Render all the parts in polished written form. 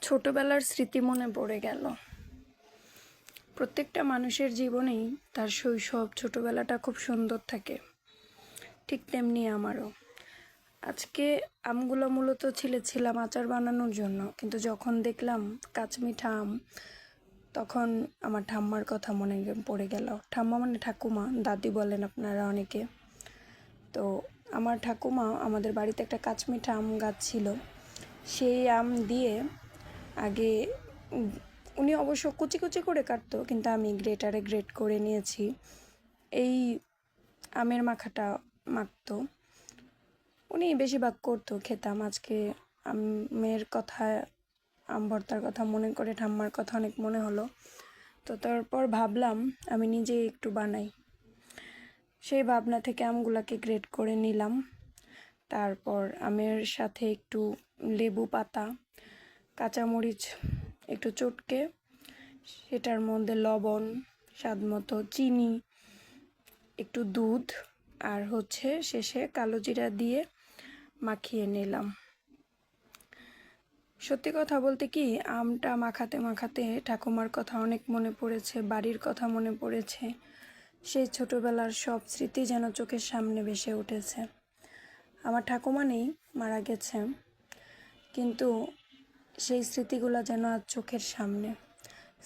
ছোটবেলার স্মৃতি মনে পড়ে গেল। প্রত্যেকটা মানুষের জীবনেই তার শৈশব ছোটবেলাটা খুব সুন্দর থাকে, ঠিক তেমনি আমারও। আজকে আমগুলো মূলত ছিলাম আচার বানানোর জন্য, কিন্তু যখন দেখলাম কাঁচমিঠা আম, তখন আমার ঠাম্মার কথা মনে পড়ে গেল। ঠাম্মা মানে ঠাকুমা, দাদি বলেন আপনারা অনেকে। তো আমার ঠাকুমা, আমাদের বাড়িতে একটা কাঁচমিঠা আম গাছ ছিল, সেই আম দিয়ে আগে উনি অবশ্য কুচি কুচি করে কাটতো, কিন্তু আমি গ্রেটারে গ্রেট করে নিয়েছি। এই আমের মাখাটা মাখতো উনি, বেশিরভাগ করতো, খেতাম। আজকে আমের কথা, আম ভর্তার কথা মনে করে ঠাম্মার কথা অনেক মনে হলো। তো তারপর ভাবলাম আমি নিজে একটু বানাই। সেই ভাবনা থেকে আমগুলাকে গ্রেট করে নিলাম। তারপর আমের সাথে একটু লেবু পাতা, কাঁচামরিচ একটু চটকে, সেটার মধ্যে লবণ, স্বাদ মতো চিনি, একটু দুধ আর শেষে কালো জিরা দিয়ে মাখিয়ে নিলাম। সত্যি কথা বলতে কি, আমটা মাখাতে মাখাতে ঠাকুমার কথা অনেক মনে পড়েছে, বাড়ির কথা মনে পড়েছে। সেই ছোটবেলার সব স্মৃতি যেন চোখের সামনে ভেসে উঠেছে। আমার ঠাকুমা নেই, মারা গেছে, কিন্তু সেই স্মৃতিগুলো যেন আজ চোখের সামনে।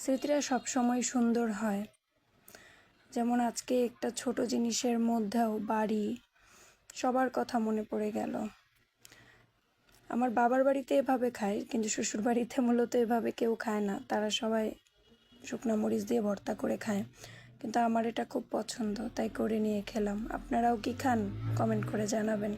স্মৃতিরা সবসময় সুন্দর হয়। যেমন আজকে একটা ছোট জিনিসের মধ্যেও বাড়ি, সবার কথা মনে পড়ে গেল। আমার বাবার বাড়িতে এভাবে খায়, কিন্তু শ্বশুর বাড়িতে মূলত এভাবে কেউ খায় না। তারা সবাই শুকনো মরিচ দিয়ে ভর্তা করে খায়, কিন্তু আমার এটা খুব পছন্দ, তাই করে নিয়ে খেলাম। আপনারাও কি খান? কমেন্ট করে জানাবেন।